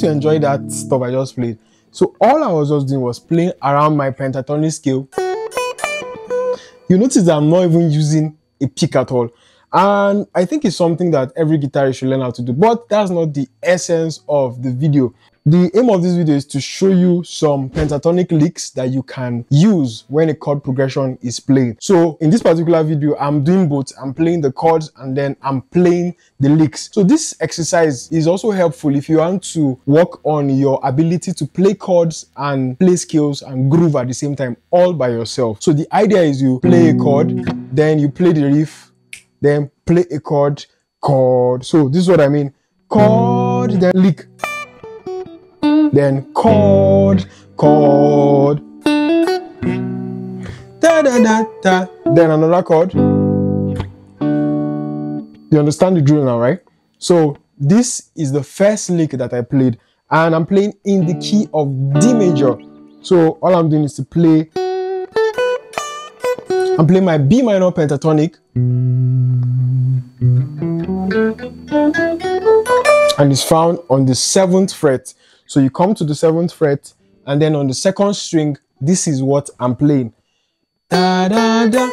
you enjoy that stuff I just played. So all I was just doing was playing around my pentatonic scale. You notice that I'm not even using a pick at all. And I think it's something that every guitarist should learn how to do. But that's not the essence of the video. The aim of this video is to show you some pentatonic licks that you can use when a chord progression is played. So in this particular video, I'm doing both. I'm playing the chords and then I'm playing the licks. So this exercise is also helpful if you want to work on your ability to play chords and play scales and groove at the same time, all by yourself. So the idea is you play a chord, then you play the riff, then play a chord, chord. So this is what I mean. Chord, then lick. Then chord, chord, da da da da. Then another chord. You understand the drill now, right? So this is the first lick that I played, and I'm playing in the key of D major. So all I'm doing is to play. I'm playing my B minor pentatonic, and it's found on the 7th fret. So you come to the 7th fret, and then on the 2nd string, this is what I'm playing. Da, da, da.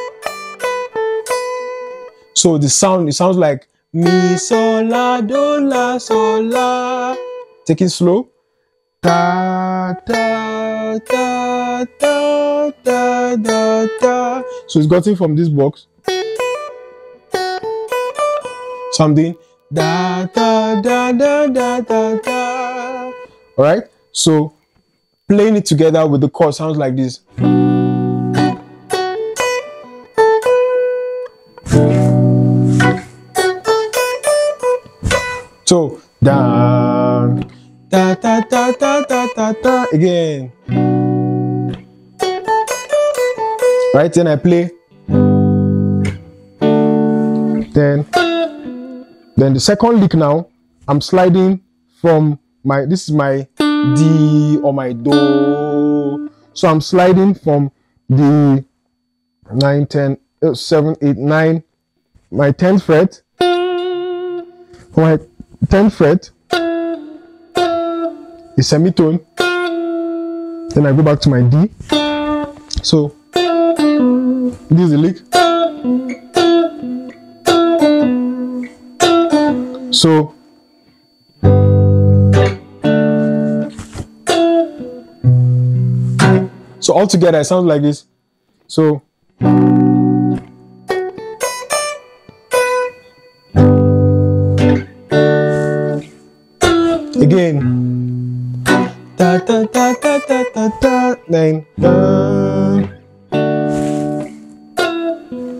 So it sounds like mi, sol, la, do, la, sol, la. Take it slow. Da, da, da, da, da, da, da. So it's gotten from this box. So I'm doing da, da, da, da, da, da, da. All right, so playing it together with the chord sounds like this. So down, da da da da da da da again. Right, then I play. Then the second lick now, I'm sliding from this is my D or my Do. So I'm sliding from the 9, 10, 7, 8, 9, my 10th fret. For my 10th fret, a semitone. Then I go back to my D. So this is the lick. So all together it sounds like this. So again, da da da da da da da, then da.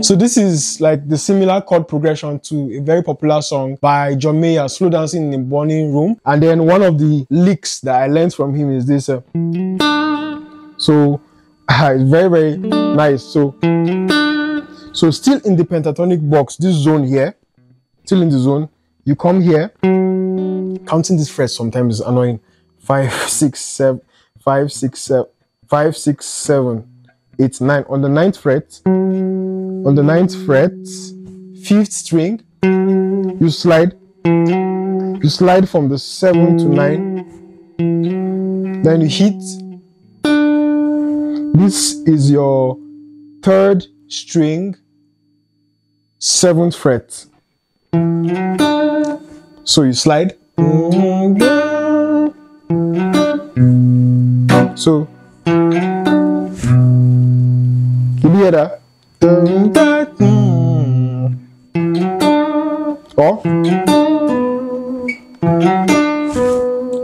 So this is like the similar chord progression to a very popular song by John Mayer, Slow Dancing in the Burning Room. And then one of the licks that I learned from him is this. So it's very, very nice. So still in the pentatonic box, this zone here, still in the zone, you come here. Counting this frets sometimes is annoying. 5, 6, 7, 5, 6, 7, 5, 6, 7, 8, 9. On the 9th fret, 5th string, you slide from the 7 to 9. Then you hit. This is your 3rd string, 7th fret. So you slide. So you hear that? Or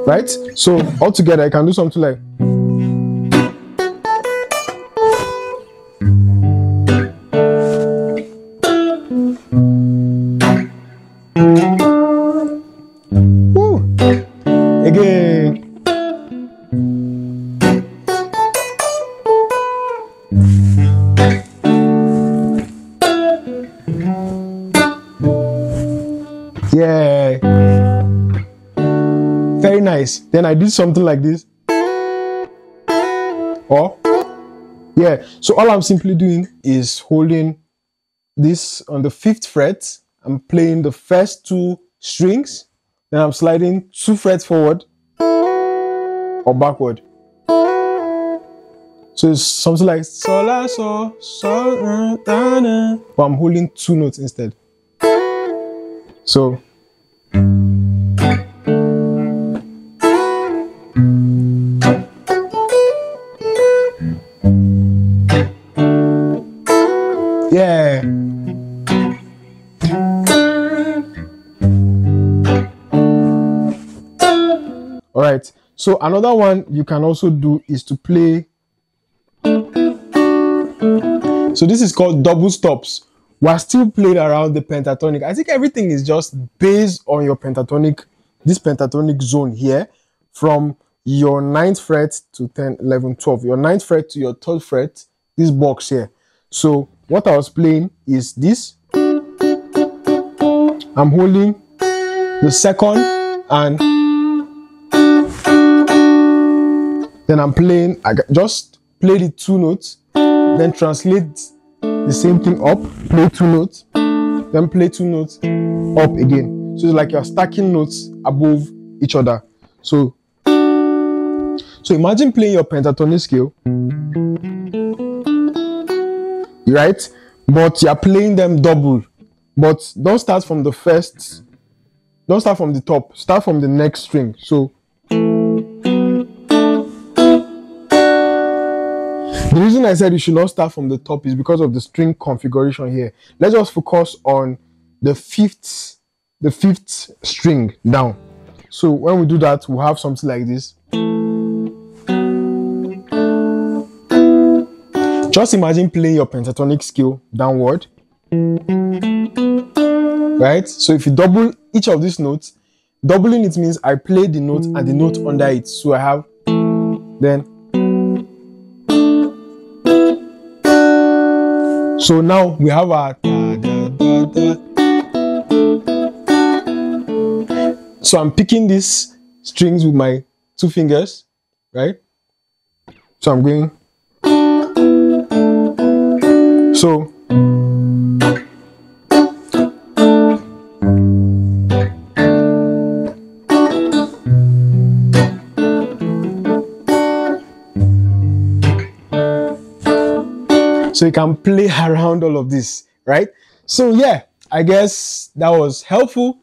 right? So all together I can do something like. Again. Yeah. Very nice. Then I did something like this. Or yeah. So all I'm simply doing is holding this on the 5th fret. I'm playing the first 2 strings. Then I'm sliding 2 frets forward. or backward. So it's something like sol la sol sol da da, but I'm holding 2 notes instead. So yeah. All right. So another one you can also do is to play. So this is called double stops. We're still playing around the pentatonic. I think everything is just based on your pentatonic, this pentatonic zone here, from your 9th fret to 10, 11, 12. Your 9th fret to your 3rd fret, this box here. So what I was playing is this. I'm holding the 2nd and then I'm playing, I just play the 2 notes, then translate the same thing up, play 2 notes, then play 2 notes up again. So it's like you're stacking notes above each other. So imagine playing your pentatonic scale, right? But you're playing them double. But don't start from the first, don't start from the top, start from the next string. So the reason I said you should not start from the top is because of the string configuration here. Let's just focus on the fifth string down. So when we do that, we'll have something like this. Just imagine playing your pentatonic scale downward. Right? So if you double each of these notes, doubling it means I play the note and the note under it. So I have then. So now we have our da, da, da, da. So I'm picking these strings with my 2 fingers, right? So I'm going. So you can play around all of this, right? So yeah, I guess that was helpful.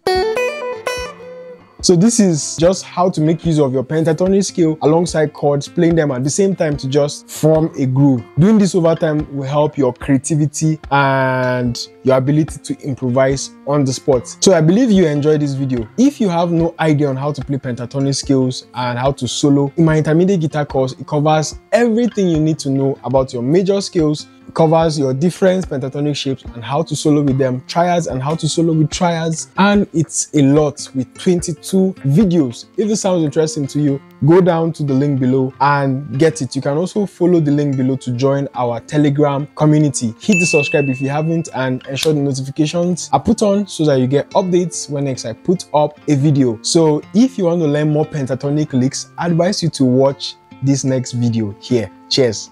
So this is just how to make use of your pentatonic scale alongside chords, playing them at the same time to just form a groove. Doing this over time will help your creativity and your ability to improvise on the spot. So I believe you enjoyed this video. If you have no idea on how to play pentatonic scales and how to solo, in my intermediate guitar course, it covers everything you need to know about your major scales. It covers your different pentatonic shapes and how to solo with them, triads and how to solo with triads, and it's a lot with 22 videos. If this sounds interesting to you, go down to the link below and get it. You can also follow the link below to join our Telegram community. Hit the subscribe if you haven't and ensure the notifications are put on so that you get updates when next I put up a video. So if you want to learn more pentatonic licks, I advise you to watch this next video here. Cheers.